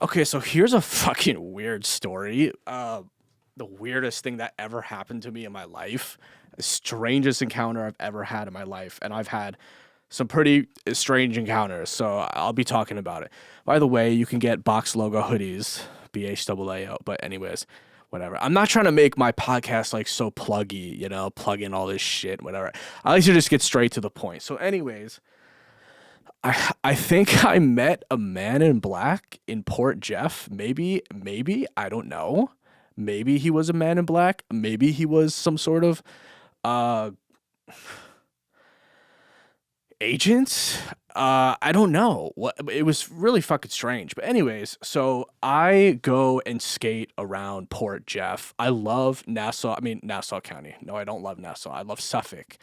Okay, so here's a fucking weird story. The weirdest thing that ever happened to me in my life, the strangest encounter I've ever had in my life, and I've had some pretty strange encounters, so I'll be talking about it. By the way, you can get box logo hoodies, BHAAO, but anyways, whatever. I'm not trying to make my podcast like so pluggy, plug in all this shit, whatever. I like to just get straight to the point. So anyways, I think I met a man in black in Port Jeff. Maybe I don't know. Maybe he was a man in black. Maybe he was some sort of uh agent. I don't know. What it was really fucking strange. But anyways, so I go and skate around Port Jeff. I love Nassau. I mean Nassau County. No, I don't love Nassau. I love Suffolk.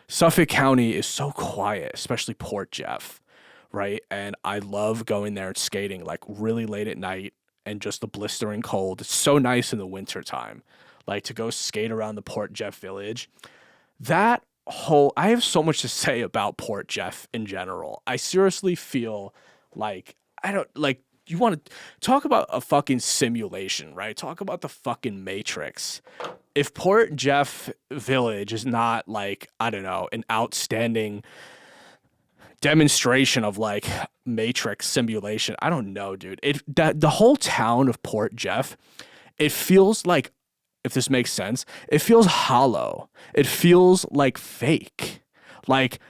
Suffolk County is so quiet, especially Port Jeff, right? And I love going there and skating like really late at night and just the blistering cold. It's so nice in the winter time, like to go skate around the Port Jeff Village. That whole, I have so much to say about Port Jeff in general. I seriously feel like, I don't like, you want to talk about a fucking simulation, right? Talk about the fucking Matrix. If Port Jeff Village is not like, I don't know, an outstanding demonstration of like Matrix simulation, I don't know, dude. That the whole town of Port Jeff, it feels like, if this makes sense, it feels hollow. It feels like fake. Like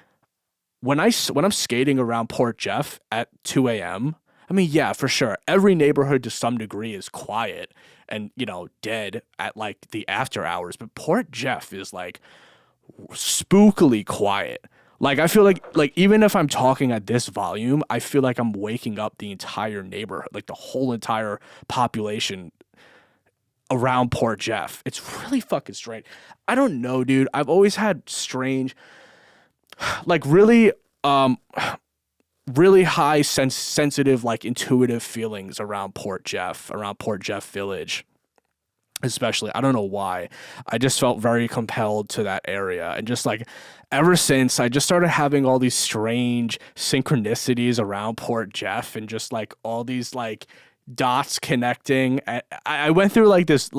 when I'm skating around Port Jeff at 2 a.m., I mean, yeah, for sure. Every neighborhood to some degree is quiet and, dead at like the after hours, but Port Jeff is like spookily quiet. Like I feel like even if I'm talking at this volume, I feel like I'm waking up the entire neighborhood, like the whole entire population around Port Jeff. It's really fucking strange. I don't know, dude. I've always had strange, like really high sensitive, like intuitive feelings around Port Jeff Village. Especially, I don't know why. I just felt very compelled to that area. And just like ever since, I just started having all these strange synchronicities around Port Jeff and just like all these like dots connecting. I went through like this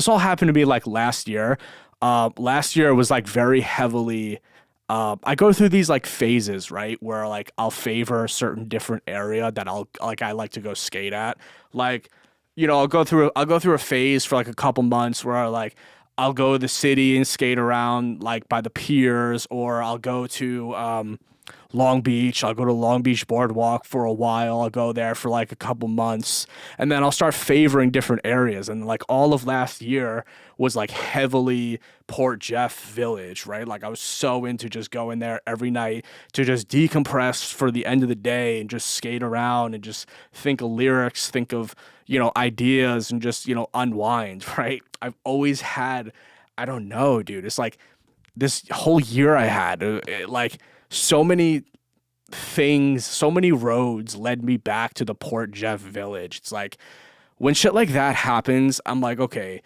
all happened to me like last year. Last year was like very heavily. I go through these like phases, right, where like I'll favor a certain different area that I like to go skate at. Like, I'll go through a phase for like a couple months where I'll go to the city and skate around like by the piers, or I'll go to Long Beach. I'll go to Long Beach Boardwalk for a while. I'll go there for like a couple months, and then I'll start favoring different areas. And like all of last year was like heavily Port Jeff Village, right? Like I was so into just going there every night to just decompress for the end of the day and just skate around and just think of lyrics, think of, ideas, and just, unwind, right? I've always had, I don't know, dude. It's like this whole year I had, like so many things, so many roads led me back to the Port Jeff Village. It's like when shit like that happens, I'm like, okay,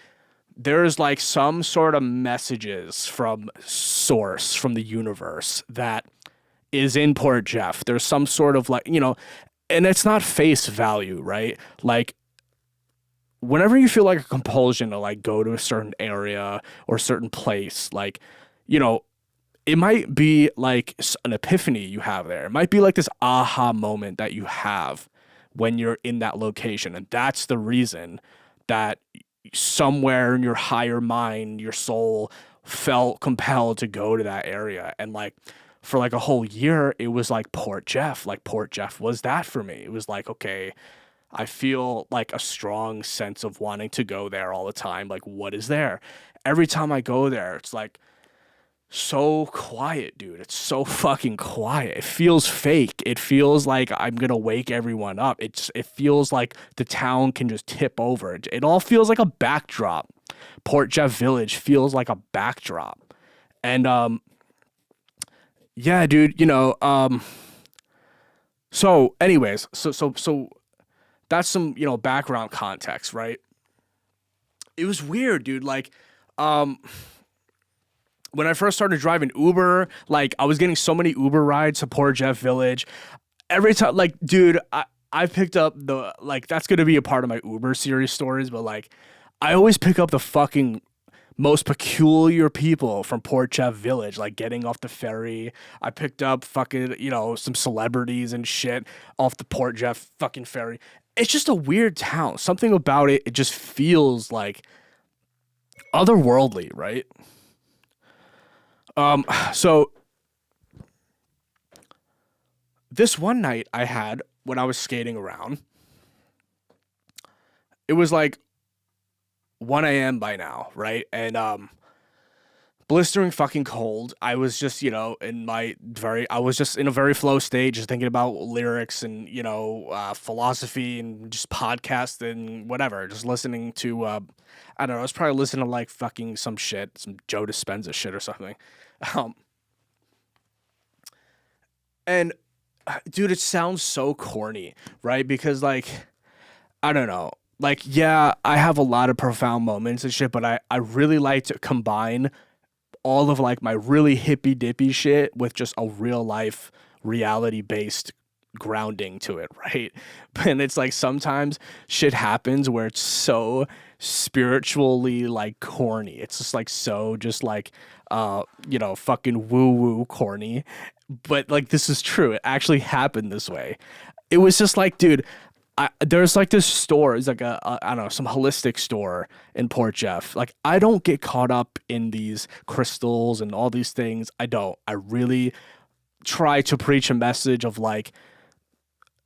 there's like some sort of messages from source from the universe that is in Port Jeff. There's some sort of like, and it's not face value, right? Like whenever you feel like a compulsion to like go to a certain area or certain place, like, it might be like an epiphany you have there. It might be like this aha moment that you have when you're in that location. And that's the reason that somewhere in your higher mind, your soul felt compelled to go to that area. And like for like a whole year, it was like Port Jeff. Like Port Jeff was that for me. It was like, okay, I feel like a strong sense of wanting to go there all the time. Like, what is there? Every time I go there, it's like so quiet, dude. It's so fucking quiet. It feels fake. It feels like I'm gonna wake everyone up. It feels like the town can just tip over. It all feels like a backdrop. Port Jeff Village feels like a backdrop. And yeah, dude, so anyways, so that's some, background context, right? It was weird, dude. Like, when I first started driving Uber, like I was getting so many Uber rides to Port Jeff Village. Every time, like, dude, I picked up the, like, that's going to be a part of my Uber series stories, but like, I always pick up the fucking most peculiar people from Port Jeff Village, like getting off the ferry. I picked up fucking, some celebrities and shit off the Port Jeff fucking ferry. It's just a weird town. Something about it, it just feels like otherworldly, right? So this one night I had when I was skating around, it was like 1 a.m. by now, right? And blistering fucking cold. I was just, I was just in a very flow stage, just thinking about lyrics and, philosophy and just podcast and whatever, just listening to, I don't know, I was probably listening to like fucking some shit, some Joe Dispenza shit or something. And dude, it sounds so corny, right? Because like, I don't know. Like, yeah, I have a lot of profound moments and shit, but I really like to combine all of like my really hippy dippy shit with just a real life reality based grounding to it, right? And it's like sometimes shit happens where it's so spiritually like corny. It's just like so just like fucking woo woo corny. But like this is true. It actually happened this way. It was just like, dude, there's like this store. It's like I don't know, some holistic store in Port Jeff. Like I don't get caught up in these crystals and all these things. I don't. I really try to preach a message of like,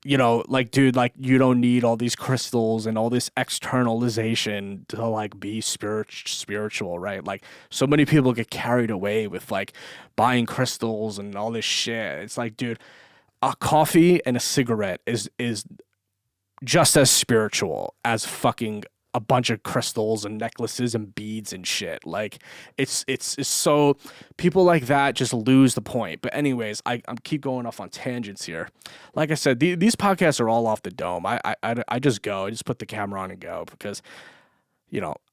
like, dude, like you don't need all these crystals and all this externalization to like be spiritual, right? Like so many people get carried away with like buying crystals and all this shit. It's like, dude, a coffee and a cigarette is just as spiritual as fucking a bunch of crystals and necklaces and beads and shit. Like it's so people like that just lose the point. But anyways, I'm keep going off on tangents here. Like I said, these podcasts are all off the dome. I just go, I just put the camera on and go because,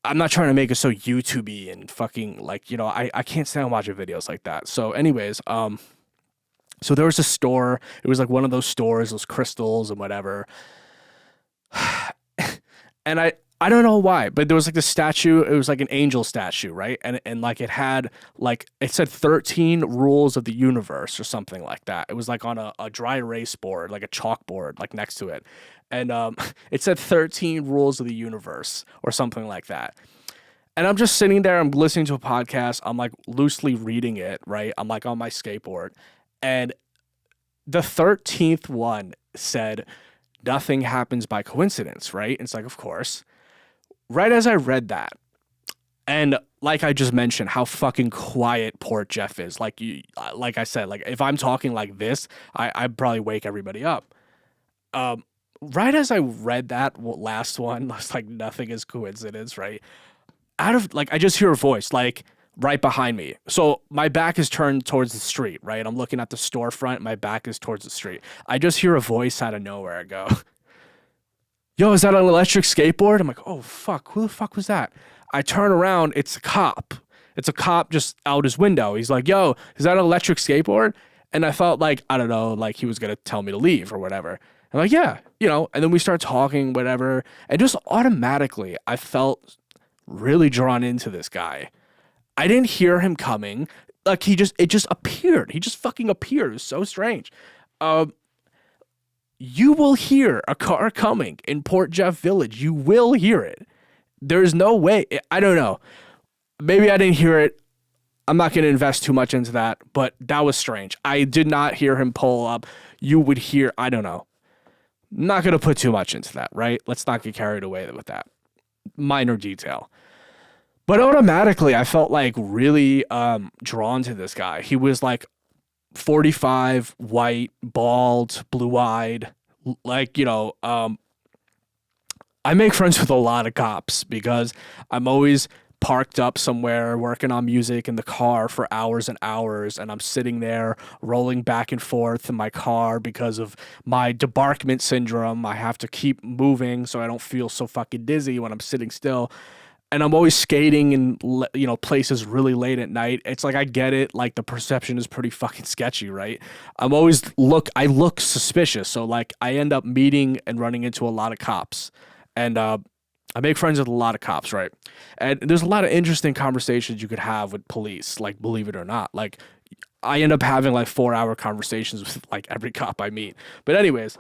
I'm not trying to make it so YouTube-y and fucking like, I can't stand watching videos like that. So anyways, so there was a store. It was like one of those stores, those crystals and whatever. And I don't know why, but there was like the statue. It was like an angel statue, right? And like it had like it said 13 rules of the universe or something like that. It was like on a dry erase board, like a chalkboard, like next to it, and it said 13 rules of the universe or something like that. And I'm just sitting there. I'm listening to a podcast. I'm like loosely reading it, right? I'm like on my skateboard, and the 13th one said, nothing happens by coincidence, right? It's like, of course. Right as I read that, and like I just mentioned, how fucking quiet Port Jeff is. Like I said, like if I'm talking like this, I'd probably wake everybody up. Right as I read that last one, it's like nothing is coincidence, right? Out of like I just hear a voice like right behind me. So my back is turned towards the street, right? I'm looking at the storefront. My back is towards the street. I just hear a voice out of nowhere. I go, yo, is that an electric skateboard? I'm like, oh, fuck. Who the fuck was that? I turn around. It's a cop. It's a cop just out his window. He's like, yo, is that an electric skateboard? And I felt like, I don't know, like he was going to tell me to leave or whatever. I'm like, yeah, and then we start talking, whatever. And just automatically, I felt really drawn into this guy. I didn't hear him coming. Like it just appeared. He just fucking appeared. It was so strange. You will hear a car coming in Port Jeff Village. You will hear it. There's no way. I don't know. Maybe I didn't hear it. I'm not going to invest too much into that, but that was strange. I did not hear him pull up. You would hear, I don't know. Not going to put too much into that, right? Let's not get carried away with that. Minor detail. But automatically, I felt like really drawn to this guy. He was like 45, white, bald, blue-eyed. Like, I make friends with a lot of cops because I'm always parked up somewhere working on music in the car for hours and hours, and I'm sitting there rolling back and forth in my car because of my debarkment syndrome. I have to keep moving so I don't feel so fucking dizzy when I'm sitting still. and I'm always skating in, places really late at night. It's like, I get it. Like, the perception is pretty fucking sketchy, right? I look suspicious. So like, I end up meeting and running into a lot of cops, and I make friends with a lot of cops, right? And there's a lot of interesting conversations you could have with police, like, believe it or not. Like, I end up having like 4-hour conversations with like every cop I meet. But anyways,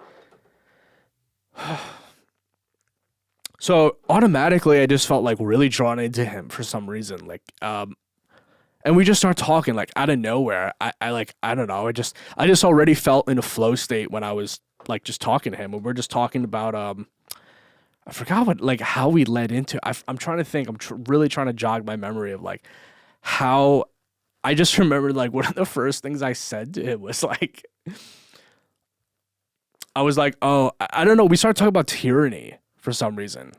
so automatically I just felt like really drawn into him for some reason. Like, and we just start talking like out of nowhere. I don't know. I just already felt in a flow state when I was like just talking to him. And we're just talking about, I forgot how we led into. I'm trying to think. I'm really trying to jog my memory of like how. I just remember like one of the first things I said to him was like, I was like, oh, I don't know. We started talking about tyranny for some reason,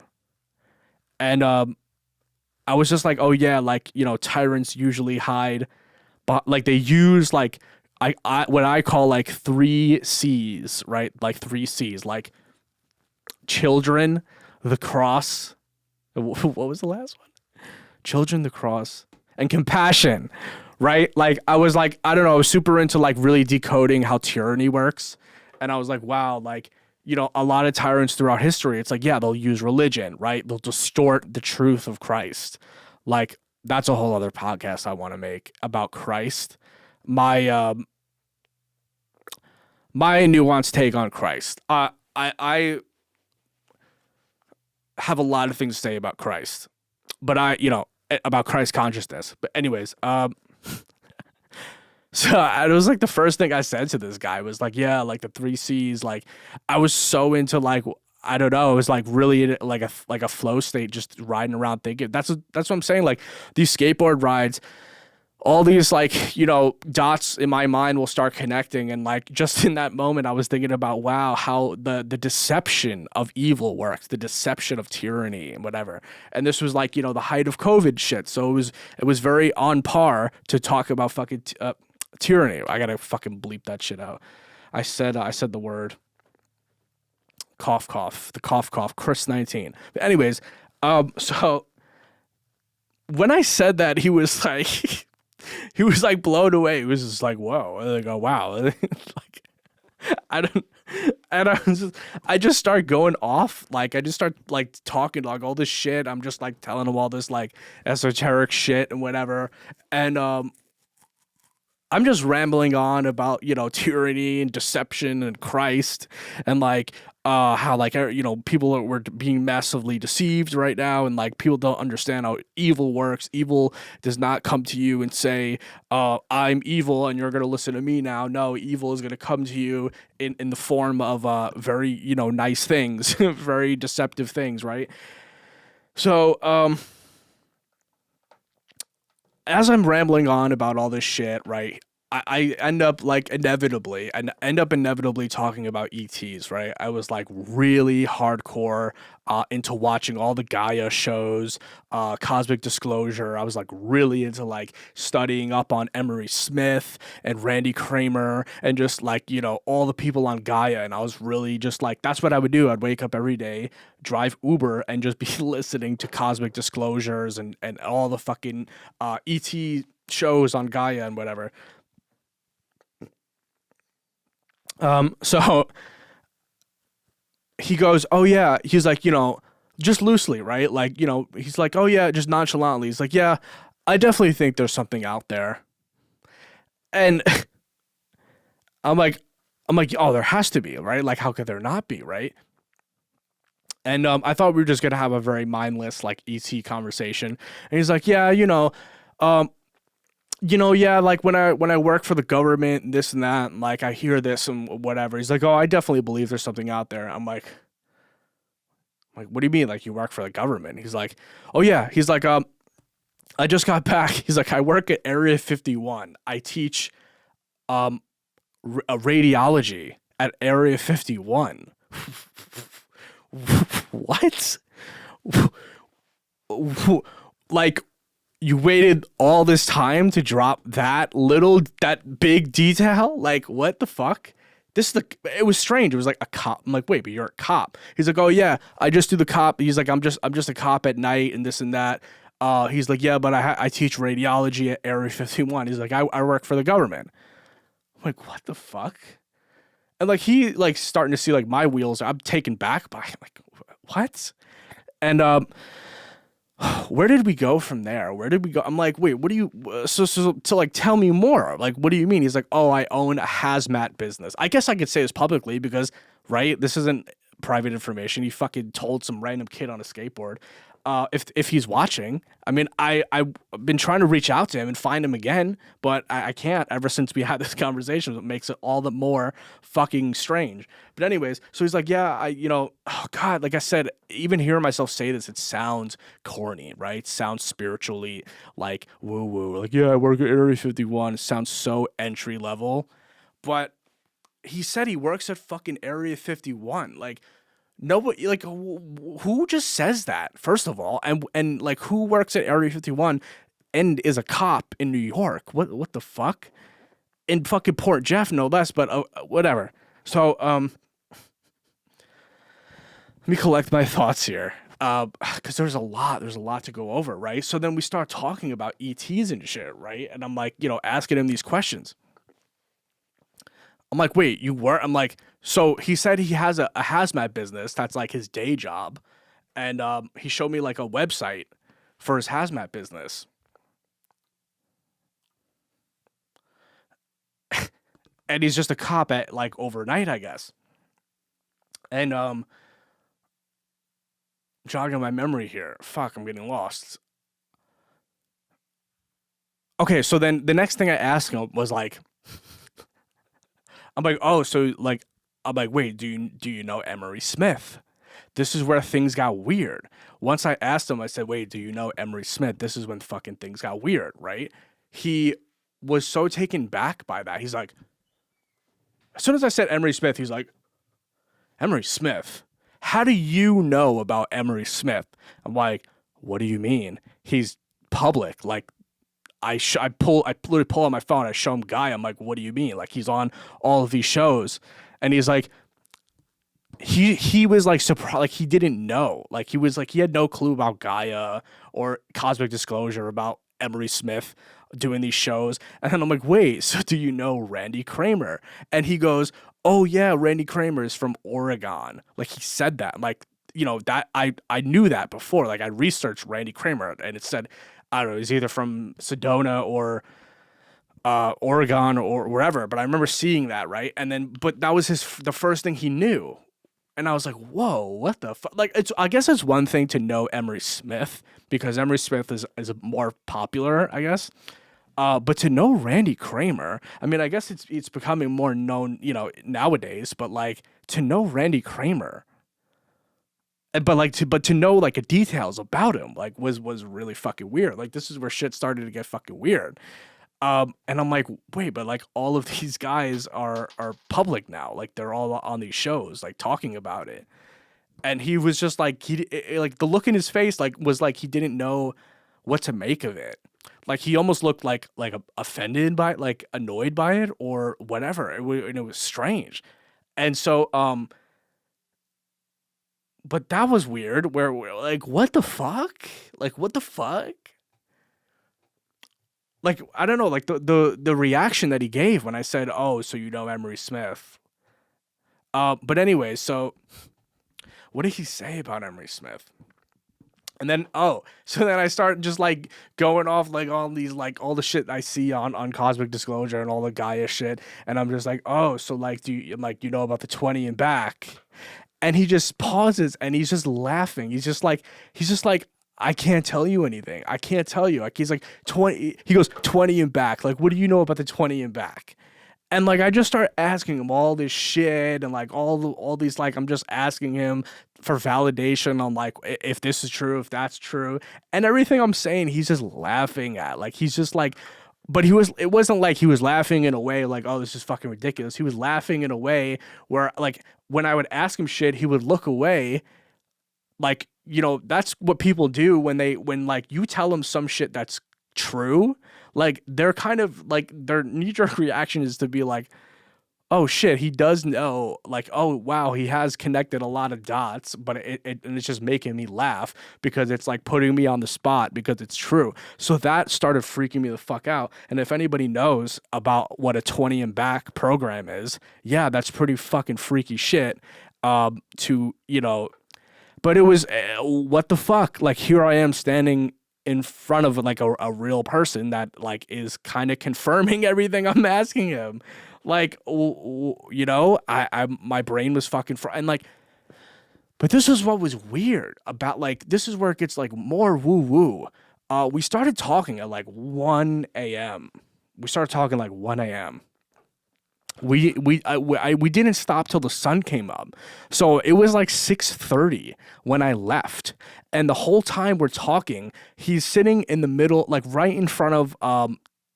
and I was just like, oh yeah, like, tyrants usually hide, but like they use like what I call like 3 C's, right? Like 3 C's, like children, the cross. What was the last one? Children, the cross, and compassion, right? Like, I was like, I don't know, I was super into like really decoding how tyranny works. And I was like, wow, like, a lot of tyrants throughout history, it's like, yeah, they'll use religion, right? They'll distort the truth of Christ. Like, that's a whole other podcast I want to make about Christ. My nuanced take on Christ. I have a lot of things to say about Christ, but about Christ consciousness. But anyways, so it was like the first thing I said to this guy was like, yeah, like the 3 C's. Like, I was so into like, I don't know, it was like really in like a flow state, just riding around thinking. That's what I'm saying. Like, these skateboard rides, all these like, dots in my mind will start connecting. And like, just in that moment, I was thinking about, wow, how the deception of evil works, the deception of tyranny and whatever. And this was like, the height of COVID shit. So it was very on par to talk about fucking tyranny. I gotta fucking bleep that shit out. I said the word cough, Chris 19. But anyways, so when I said that, he was like, he was like blown away. He was just like, whoa. And I go, wow. Like, I just start going off. Like, I just start like talking like all this shit. I'm just like telling him all this like esoteric shit and whatever. And, I'm just rambling on about, tyranny and deception and Christ, and like, how like, people were being massively deceived right now, and like people don't understand how evil works. Evil does not come to you and say, I'm evil and you're going to listen to me now. No, evil is going to come to you in the form of very, nice things, very deceptive things, right? So, as I'm rambling on about all this shit, right, I end up inevitably talking about ETs, right? I was like really hardcore into watching all the Gaia shows, Cosmic Disclosure. I was like really into like studying up on Emery Smith and Randy Kramer and just like, all the people on Gaia. And I was really just like, that's what I would do. I'd wake up every day, drive Uber, and just be listening to Cosmic Disclosures and all the fucking ET shows on Gaia and whatever. So he goes, oh yeah, he's like, just loosely, right? Like, he's like, oh yeah, just nonchalantly. He's like, yeah, I definitely think there's something out there. And I'm like, oh, there has to be, right? Like, how could there not be, right? And I thought we were just gonna have a very mindless like ET conversation. And he's like, yeah, yeah, like when I work for the government and this and that, and like I hear this and whatever. He's like, oh, I definitely believe there's something out there. I'm like, what do you mean? Like, you work for the government? He's like, oh yeah. He's like, I just got back. He's like, I work at Area 51. I teach radiology at Area 51. What? Like, you waited all this time to drop that big detail? Like, what the fuck? it was strange. It was like a cop. I'm like, wait, but you're a cop. He's like, oh yeah, I just do the cop. He's like, I'm just a cop at night and this and that. He's like, yeah, but I teach radiology at Area 51. He's like, I work for the government. I'm like, what the fuck? And like he like starting to see like my wheels. I'm taken back by him. Like, what? And where did we go from there? Where did we go? I'm like, wait, what do you? So like, tell me more. Like, what do you mean? He's like, oh, I own a hazmat business. I guess I could say this publicly because, right, this isn't private information. He fucking told some random kid on a skateboard. If he's watching, I mean, I've been trying to reach out to him and find him again, but I can't ever since we had this conversation. It makes it all the more fucking strange. But anyways, so he's like, yeah, oh God, like I said, even hearing myself say this, it sounds corny, right? It sounds spiritually like woo woo. Like, yeah, I work at Area 51. It sounds so entry level, but he said he works at fucking Area 51. Like, nobody, like, who just says that, first of all, and like, who works at Area 51 and is a cop in New York? What the fuck? In fucking Port Jeff, no less, but whatever. So, let me collect my thoughts here, because there's a lot to go over, right? So then we start talking about ETs and shit, right? And I'm like, asking him these questions. I'm like, wait, you were? I'm like, so he said he has a hazmat business that's like his day job, and he showed me like a website for his hazmat business. And he's just a cop at like overnight, I guess. And jogging my memory here. Fuck, I'm getting lost. Okay, so then the next thing I asked him was like, I'm like, oh, so like, I'm like, wait, do you know Emery Smith? This is where things got weird. Once I asked him, I said, wait, do you know Emery Smith? This is when fucking things got weird, right? He was so taken back by that. He's like, as soon as I said Emery Smith, he's like, Emery Smith? How do you know about Emery Smith? I'm like, what do you mean? He's public. Like, I literally pull out my phone. I show him Guy. I'm like, what do you mean? Like, he's on all of these shows, and he's like, he was like surprised, like he didn't know, like he was like he had no clue about Gaia or Cosmic Disclosure about Emery Smith doing these shows. And then I'm like, wait, so do you know Randy Kramer? And he goes, oh yeah, Randy Kramer is from Oregon. Like, he said that. I'm like, that I knew that before. Like, I researched Randy Kramer, and it said, I don't know, he's either from Sedona or Oregon or wherever. But I remember seeing that, right? And then, but that was the first thing he knew. And I was like, whoa, what the fuck? Like, I guess it's one thing to know Emery Smith, because Emery Smith is more popular, I guess. But to know Randy Kramer, I mean, I guess it's becoming more known, nowadays. But like, to know Randy Kramer, but to know like the details about him, like was really fucking weird. Like, this is where shit started to get fucking weird. And I'm like, wait, but like all of these guys are public now. Like, they're all on these shows, like talking about it. And he was just like, like the look in his face, like was like he didn't know what to make of it. Like, he almost looked like offended by it, like annoyed by it or whatever. And it was strange. And so, but that was weird. Where we're like, what the fuck? Like, what the fuck? Like, I don't know, like the reaction that he gave when I said, oh, so you know Emery Smith. But anyway, so what did he say about Emery Smith? And then, so then I start just like going off like all these, like all the shit I see on Cosmic Disclosure and all the Gaia shit. And I'm just like, oh, so like, I'm like, you know about the 20 and back? And he just pauses and he's just laughing. He's just like, I can't tell you anything. I can't tell you. Like, he's like 20. He goes 20 and back. Like, what do you know about the 20 and back? And like, I just start asking him all this shit and like all these, like, I'm just asking him for validation on like if this is true, if that's true, and everything I'm saying, he's just laughing at. Like, he's just like, but it wasn't like he was laughing in a way like, oh, this is fucking ridiculous. He was laughing in a way where like when I would ask him shit, he would look away. Like, that's what people do when like you tell them some shit that's true. Like, they're kind of like, their knee-jerk reaction is to be like, oh shit, he does know, like, oh wow, he has connected a lot of dots, but and it's just making me laugh because it's like putting me on the spot because it's true. So that started freaking me the fuck out. And if anybody knows about what a 20 and back program is, yeah, that's pretty fucking freaky shit. To, but it was, what the fuck? Like, here I am standing in front of like a real person that like is kind of confirming everything I'm asking him. Like, I my brain was fucking and like, but this is what was weird about, like, this is where it gets like more woo woo. We started talking at like 1 a.m. We started talking like 1 a.m. We didn't stop till the sun came up, so it was like 6:30 when I left, and the whole time we're talking, he's sitting in the middle, like right in front of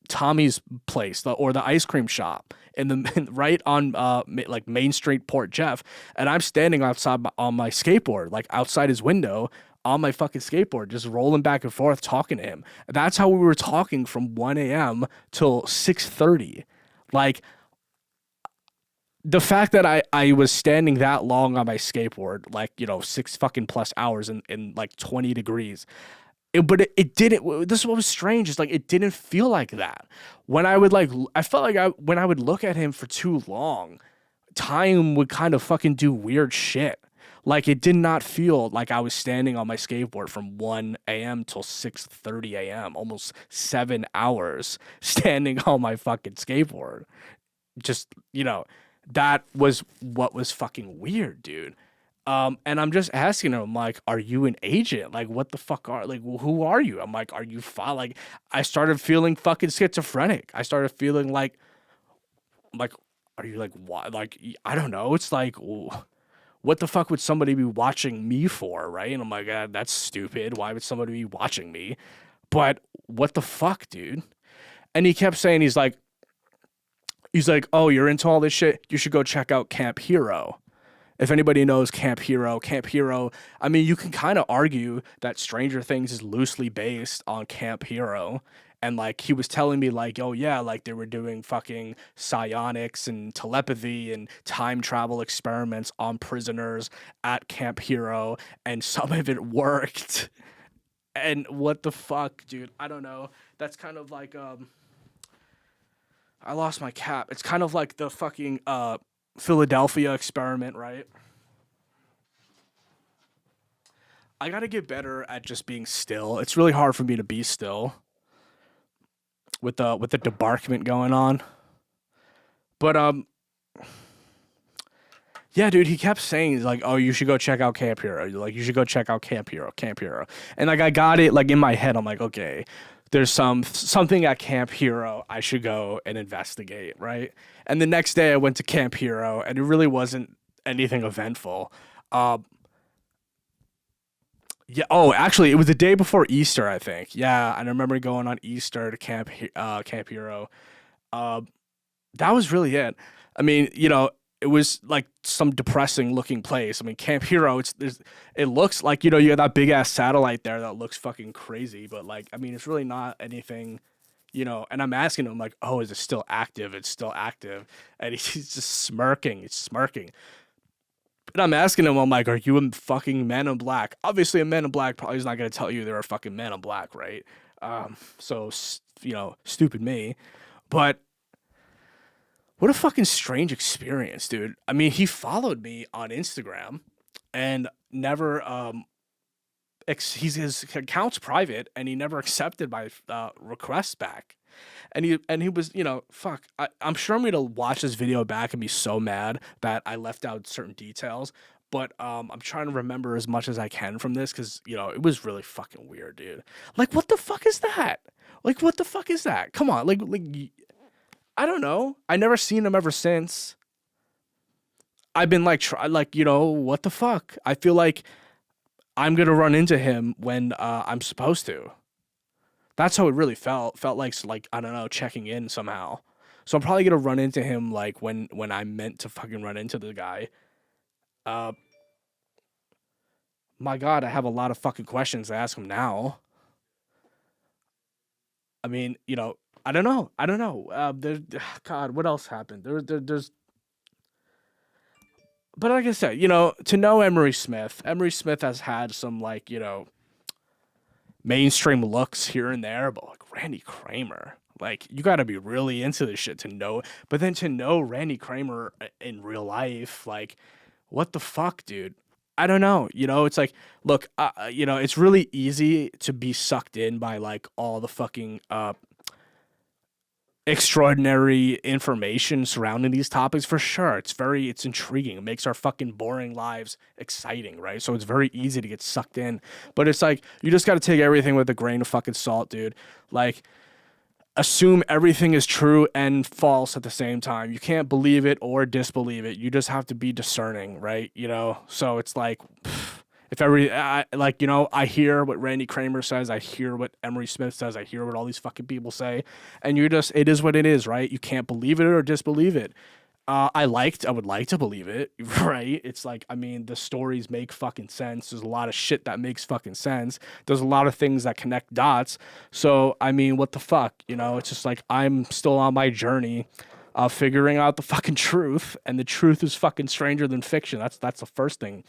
Tommy's place, or the ice cream shop, in the right on like Main Street, Port Jeff, and I'm standing outside on my skateboard, like outside his window. On my fucking skateboard, just rolling back and forth, talking to him. That's how we were talking from 1 a.m. till 6:30. Like, the fact that I was standing that long on my skateboard, like, 6 fucking plus hours in like 20 degrees. It didn't, this is what was strange, is like, it didn't feel like that. When I would like, I felt like when I would look at him for too long, time would kind of fucking do weird shit. Like, it did not feel like I was standing on my skateboard from 1 a.m. till 6:30 a.m., almost 7 hours standing on my fucking skateboard. Just, that was what was fucking weird, dude. And I'm just asking him, like, are you an agent? Like, what the fuck like, who are you? I'm like, are you like, I started feeling fucking schizophrenic. I started feeling like, are you like, what? Like, I don't know. It's like, what the fuck would somebody be watching me for, right? And I'm like, that's stupid. Why would somebody be watching me? But what the fuck, dude? And he kept saying, he's like, oh, you're into all this shit? You should go check out Camp Hero. If anybody knows Camp Hero, I mean, you can kind of argue that Stranger Things is loosely based on Camp Hero. And like, he was telling me like, oh yeah, like they were doing fucking psionics and telepathy and time travel experiments on prisoners at Camp Hero, and some of it worked. And what the fuck, dude? I don't know. That's kind of like, I lost my cap. It's kind of like the fucking Philadelphia experiment, right? I gotta get better at just being still. It's really hard for me to be still with the debarkment going on. But yeah, dude, he kept saying, he's like, oh, you should go check out Camp Hero. Like, you should go check out Camp Hero. And like, I got it like in my head. I'm like, okay, there's something at Camp Hero I should go and investigate, right? And the next day I went to Camp Hero, and it really wasn't anything eventful. Yeah. Oh, actually, it was the day before Easter, I think. Yeah, I remember going on Easter to Camp Hero. Uh, that was really it. I mean, it was like some depressing looking place. I mean, Camp Hero, it looks like, you have that big ass satellite there that looks fucking crazy, but like, I mean, it's really not anything, and I'm asking him like, oh, is it still active? It's still active. And he's just smirking. He's smirking. And I'm asking him, I'm like, are you a fucking Man in Black? Obviously, a Man in Black probably is not going to tell you they're a fucking Man in Black, right? So, stupid me. But what a fucking strange experience, dude. I mean, he followed me on Instagram and never his account's private, and he never accepted my requests back. And he was, fuck. I'm sure I'm gonna watch this video back and be so mad that I left out certain details. But I'm trying to remember as much as I can from this, because it was really fucking weird, dude. Like, what the fuck is that? Like, what the fuck is that? Come on, like I don't know. I never seen him ever since. I've been like, what the fuck? I feel like I'm gonna run into him when I'm supposed to. That's how it really felt. Felt like I don't know, checking in somehow. So I'm probably gonna run into him like when I'm meant to fucking run into the guy. Uh, my God, I have a lot of fucking questions to ask him now. I mean, I don't know. God, what else happened? There's but like I said, to know Emery Smith has had some like, mainstream looks here and there, but like Randy Kramer, like you got to be really into this shit to know. But then to know Randy Kramer in real life, like what the fuck, dude? I don't know. It's like, look, it's really easy to be sucked in by like all the fucking extraordinary information surrounding these topics for sure. It's intriguing. It makes our fucking boring lives exciting, right? So it's very easy to get sucked in. But it's like you just got to take everything with a grain of fucking salt, dude. Like assume everything is true and false at the same time. You can't believe it or disbelieve it. You just have to be discerning, right? So it's like if I hear what Randy Kramer says, I hear what Emery Smith says, I hear what all these fucking people say, and it is what it is, right? You can't believe it or disbelieve it. I would like to believe it, right? It's like, I mean, the stories make fucking sense. There's a lot of shit that makes fucking sense. There's a lot of things that connect dots. So, I mean, what the fuck, It's just like I'm still on my journey of figuring out the fucking truth, and the truth is fucking stranger than fiction. That's the first thing.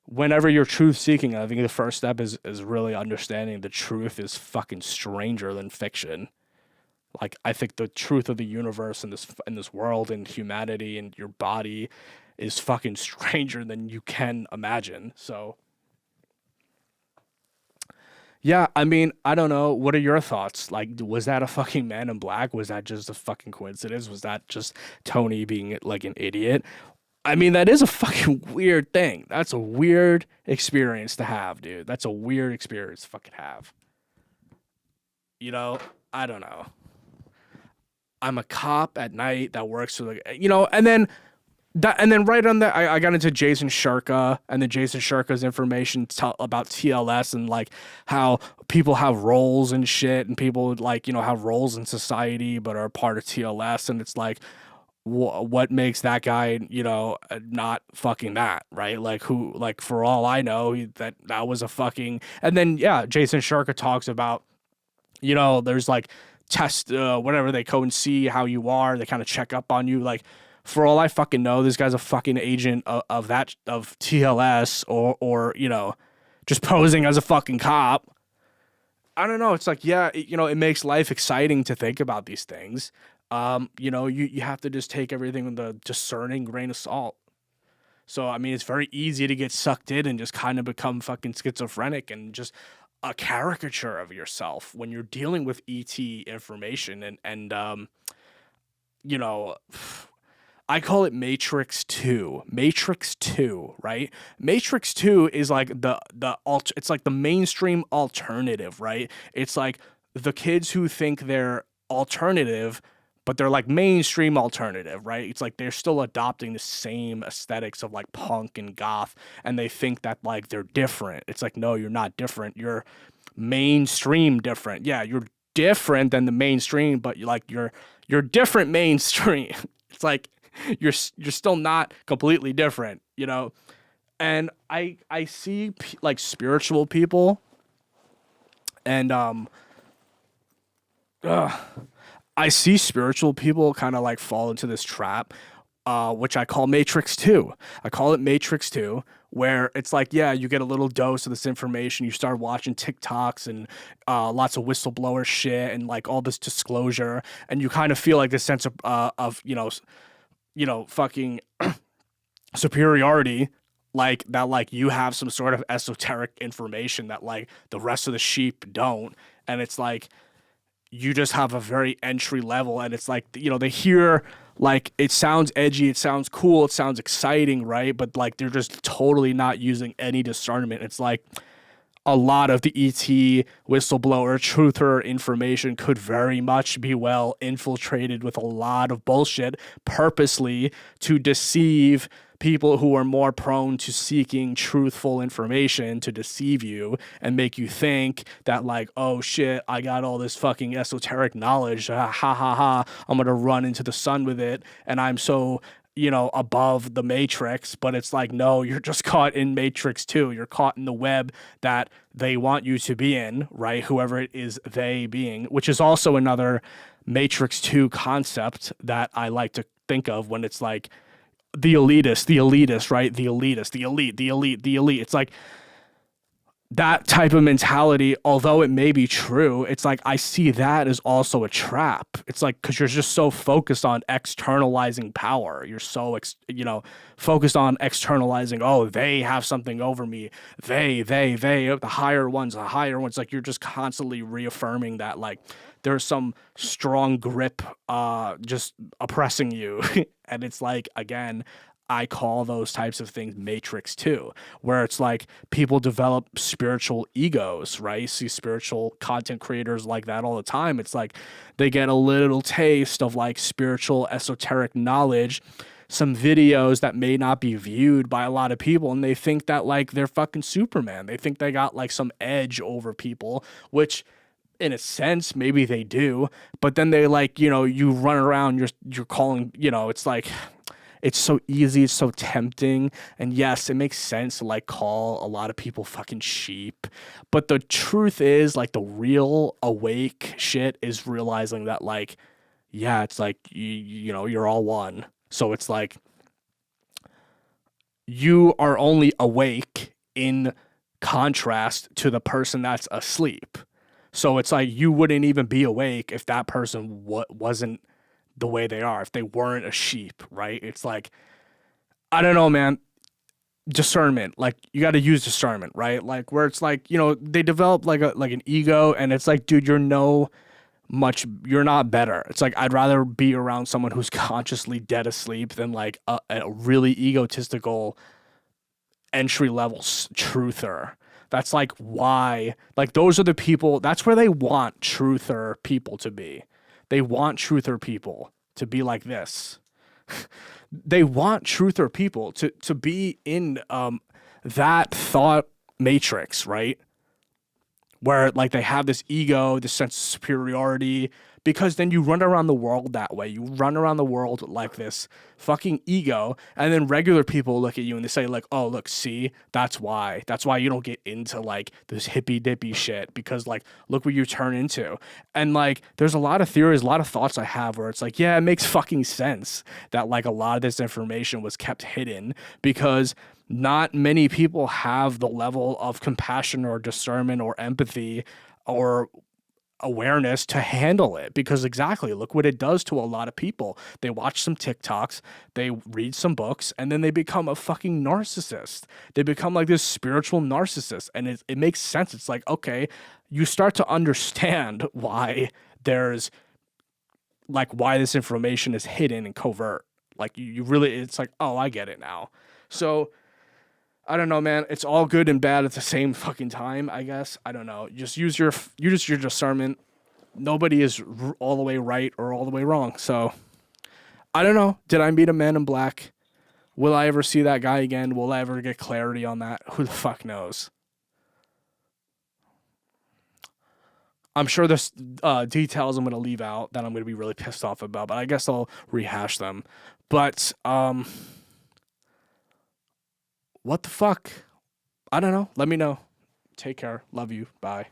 Whenever you're truth seeking, I think the first step is really understanding the truth is fucking stranger than fiction. Like I think the truth of the universe and this world and humanity and your body is fucking stranger than you can imagine. So yeah, I mean, I don't know. What are your thoughts? Like, was that a fucking Man in Black? Was that just a fucking coincidence? Was that just Tony being like an idiot? I mean, that is a fucking weird thing. That's a weird experience to have, dude. That's a weird experience to fucking have. I don't know. I'm a cop at night that works for and then right on that, I got into Jason Sherka and the Jason Sherka's information about TLS and like how people have roles and shit, and people like have roles in society but are part of TLS, and it's like what makes that guy not fucking that, right? Like who, like for all I know, that was a fucking. And then yeah, Jason Sherka talks about there's like test whatever, they go and see how you are, they kind of check up on you. Like for all I fucking know, this guy's a fucking agent of TLS or just posing as a fucking cop. I don't know. It's like, yeah, it makes life exciting to think about these things. You have to just take everything with a discerning grain of salt. So, I mean, it's very easy to get sucked in and just kind of become fucking schizophrenic and just a caricature of yourself when you're dealing with ET information. And I call it Matrix 2. Matrix 2, right? Matrix 2 is like it's like the mainstream alternative, right? It's like the kids who think they're alternative, but they're like mainstream alternative, right? It's like they're still adopting the same aesthetics of like punk and goth, and they think that like they're different. It's like, no, you're not different. You're mainstream different. Yeah, you're different than the mainstream, but you're different mainstream. It's like you're still not completely different, And I see like spiritual people, and I see spiritual people kind of like fall into this trap, which I call Matrix 2. I call it Matrix 2, where it's like, yeah, you get a little dose of this information. You start watching TikToks and lots of whistleblower shit and like all this disclosure, and you kind of feel like this sense of fucking superiority, like that, like you have some sort of esoteric information that like the rest of the sheep don't, and it's like you just have a very entry level, and it's like, they hear like it sounds edgy, it sounds cool, it sounds exciting, right? But like they're just totally not using any discernment. It's like a lot of the ET whistleblower truther information could very much be well infiltrated with a lot of bullshit purposely to deceive people who are more prone to seeking truthful information, to deceive you and make you think that like, oh shit, I got all this fucking esoteric knowledge, ha ha ha, I'm gonna run into the sun with it, and I'm so above the Matrix. But it's like, no, you're just caught in Matrix 2. You're caught in the web that they want you to be in, right? Whoever it is they being, which is also another Matrix 2 concept that I like to think of when it's like, the elitist, right? The elitist, the elite. It's like that type of mentality, although it may be true, it's like I see that as also a trap. It's like because you're just so focused on externalizing power. You're so focused on externalizing. Oh, they have something over me. They, the higher ones, the higher ones. Like you're just constantly reaffirming that like there's some strong grip, just oppressing you, and it's like again. I call those types of things Matrix too, where it's like people develop spiritual egos, right? You see spiritual content creators like that all the time. It's like they get a little taste of like spiritual esoteric knowledge, some videos that may not be viewed by a lot of people, and they think that like they're fucking Superman. They think they got like some edge over people, which in a sense maybe they do, but then they like, you run around, you're calling, it's like it's so easy, it's so tempting. And yes, it makes sense to like call a lot of people fucking sheep. But the truth is, like, the real awake shit is realizing that, like, yeah, it's like, you're all one. So it's like, you are only awake in contrast to the person that's asleep. So it's like, you wouldn't even be awake if that person wasn't the way they are, if they weren't a sheep, right? It's like, I don't know, man. Discernment, like you got to use discernment, right? Like where it's like, they develop like an ego, and it's like, dude, you're not better. It's like I'd rather be around someone who's consciously dead asleep than like a really egotistical entry level truther. That's like why, like those are the people. That's where they want truther people to be. They want truther people to be like this. They want truther people to be in that thought matrix, right? Where like they have this ego, this sense of superiority, because then you run around the world that way. You run around the world like this fucking ego, and then regular people look at you and they say like, oh, look, see, that's why you don't get into like this hippy dippy shit, because like, look what you turn into. And like, there's a lot of theories, a lot of thoughts I have where it's like, yeah, it makes fucking sense that like a lot of this information was kept hidden, because not many people have the level of compassion or discernment or empathy or awareness to handle it, because exactly, look what it does to a lot of people. They watch some TikToks, they read some books, and then they become a fucking narcissist. They become like this spiritual narcissist, and it makes sense. It's like, okay, you start to understand why there's like why this information is hidden and covert. Like you really, it's like, oh, I get it now. So I don't know, man. It's all good and bad at the same fucking time, I guess. I don't know. Just use your discernment. Nobody is all the way right or all the way wrong. So I don't know. Did I meet a man in black? Will I ever see that guy again? Will I ever get clarity on that? Who the fuck knows? I'm sure there's details I'm going to leave out that I'm going to be really pissed off about, but I guess I'll rehash them. But what the fuck? I don't know. Let me know. Take care. Love you. Bye.